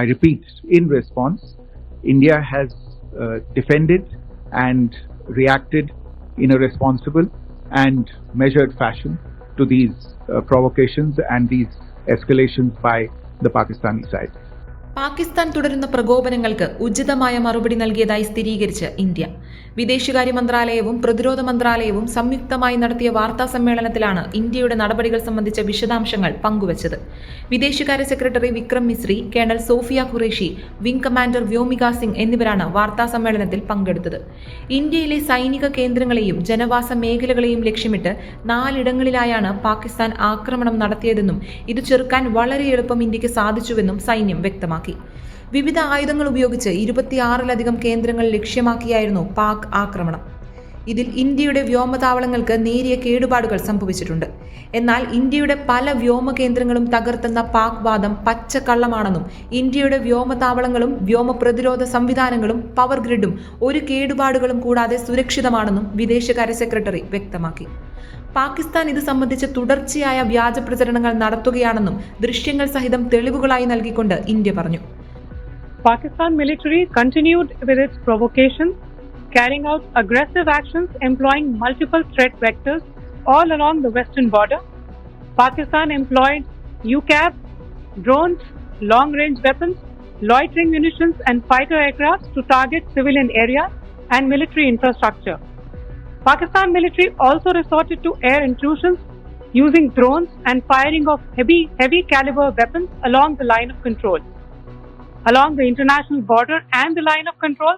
I repeat, in response, India has defended and reacted in a responsible and measured fashion to these provocations and these escalations by the Pakistani side. Pakistan തുടരുന്ന പ്രകോപനങ്ങൾക്ക് ഉചിതമായ മറുപടി നൽകിയതായി സ്ഥിരീകരിച്ച് India. വിദേശകാര്യ മന്ത്രാലയവും പ്രതിരോധ മന്ത്രാലയവും സംയുക്തമായി നടത്തിയ വാർത്താ സമ്മേളനത്തിലാണ് ഇന്ത്യയുടെ നടപടികൾ സംബന്ധിച്ച വിശദാംശങ്ങൾ പങ്കുവച്ചത്. വിദേശകാര്യ secretary Vikram Misri, colonel Sofiya Qureshi, wing commander Vyomika Singh എന്നിവരാണ് വാർത്താ സമ്മേളനത്തിൽ പങ്കെടുത്തത്. ഇന്ത്യയിലെ സൈനിക കേന്ദ്രങ്ങളെയും ജനവാസ മേഖലകളെയും ലക്ഷ്യമിട്ട് 4 ഇടങ്ങളിലായാണ് പാകിസ്ഥാൻ ആക്രമണം നടത്തിയതെന്നും ഇത് ചെറുക്കാൻ വളരെ എളുപ്പം ഇന്ത്യക്ക് സാധിച്ചുവെന്നും സൈന്യം വ്യക്തമാക്കി. വിവിധ ആയുധങ്ങൾ ഉപയോഗിച്ച് 26-ലധികം കേന്ദ്രങ്ങൾ ലക്ഷ്യമാക്കിയായിരുന്നു പാക് ആക്രമണം. ഇതിൽ ഇന്ത്യയുടെ വ്യോമതാവളങ്ങൾക്ക് നേരിയ കേടുപാടുകൾ സംഭവിച്ചിട്ടുണ്ട്. എന്നാൽ ഇന്ത്യയുടെ പല വ്യോമ കേന്ദ്രങ്ങളും തകർത്തെന്ന പാക് വാദം പച്ചക്കള്ളമാണെന്നും ഇന്ത്യയുടെ വ്യോമതാവളങ്ങളും വ്യോമ പ്രതിരോധ സംവിധാനങ്ങളും പവർ ഗ്രിഡും ഒരു കേടുപാടുകളും കൂടാതെ സുരക്ഷിതമാണെന്നും വിദേശകാര്യ സെക്രട്ടറി വ്യക്തമാക്കി. പാകിസ്ഥാൻ ഇത് സംബന്ധിച്ച് തുടർച്ചയായ വ്യാജ പ്രചരണങ്ങൾ നടത്തുകയാണെന്നും ദൃശ്യങ്ങൾ സഹിതം തെളിവുകളായി നൽകിക്കൊണ്ട് ഇന്ത്യ പറഞ്ഞു. Pakistan military continued with its provocations, carrying out aggressive actions employing multiple threat vectors all along the western border. Pakistan employed UCAV, drones, long-range weapons, loitering munitions and fighter aircraft to target civilian areas and military infrastructure. Pakistan military also resorted to air intrusions using drones and firing of heavy caliber weapons along the line of control. Along the international border and the line of control,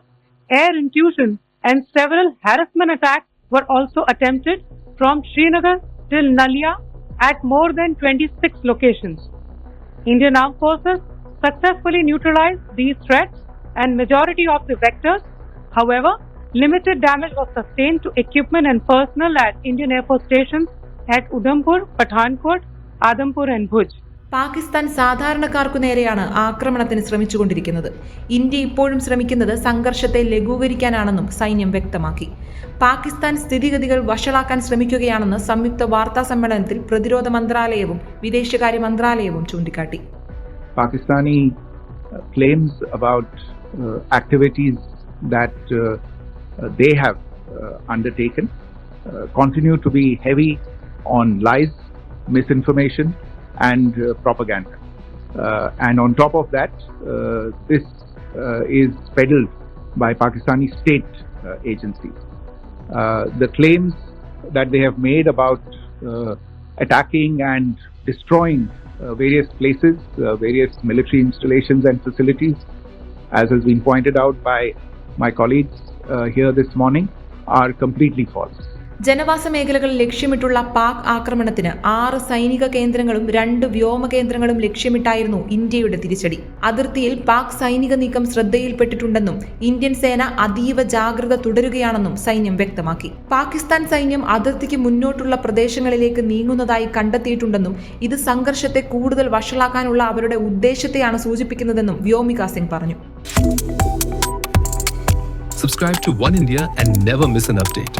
air intrusion and several harassment attacks were also attempted from Srinagar till Nalia at more than 26 locations. Indian armed forces successfully neutralized these threats and majority of the vectors. However, limited damage was sustained to equipment and personnel at Indian Air Force stations at Udhampur, Pathankot, Adampur and Bhuj. Pakistan സാധാരണക്കാർക്കു നേരെയാണ് ആക്രമണത്തിന് ശ്രമിച്ചുകൊണ്ടിരിക്കുന്നത്. India ഇപ്പോഴും ശ്രമിക്കുന്നത് സംഘർഷത്തെ ലഘൂകരിക്കാനാണെന്നും സൈന്യം വ്യക്തമാക്കി. പാകിസ്ഥാൻ സ്ഥിതിഗതികൾ വഷളാക്കാൻ ശ്രമിക്കുകയാണെന്ന് സംയുക്ത വാർത്താ സമ്മേളനത്തിൽ പ്രതിരോധ മന്ത്രാലയവും വിദേശകാര്യ മന്ത്രാലയവും ചൂണ്ടിക്കാട്ടി. Pakistani claims about activities that they have undertaken continue to be heavy on lies, misinformation and propaganda. And on top of that, this is peddled by Pakistani state agencies. The claims that they have made about attacking and destroying various places, various military installations and facilities, as has been pointed out by my colleagues here this morning, are completely false. ജനവാസ മേഖലകൾ ലക്ഷ്യമിട്ടുള്ള പാക് ആക്രമണത്തിന് 6 സൈനിക കേന്ദ്രങ്ങളും 2 വ്യോമ കേന്ദ്രങ്ങളും ലക്ഷ്യമിട്ടായിരുന്നു ഇന്ത്യയുടെ തിരിച്ചടി. അതിർത്തിയിൽ പാക് സൈനിക നീക്കം ശ്രദ്ധയിൽപ്പെട്ടിട്ടുണ്ടെന്നും ഇന്ത്യൻ സേന അതീവ ജാഗ്രത തുടരുകയാണെന്നും സൈന്യം വ്യക്തമാക്കി. പാകിസ്ഥാൻ സൈന്യം അതിർത്തിക്ക് മുന്നോട്ടുള്ള പ്രദേശങ്ങളിലേക്ക് നീങ്ങുന്നതായി കണ്ടെത്തിയിട്ടുണ്ടെന്നും ഇത് സംഘർഷത്തെ കൂടുതൽ വഷളാക്കാനുള്ള അവരുടെ ഉദ്ദേശത്തെയാണ് സൂചിപ്പിക്കുന്നതെന്നും വ്യോമിക സിംഗ് പറഞ്ഞു. Subscribe to One India and never miss an update.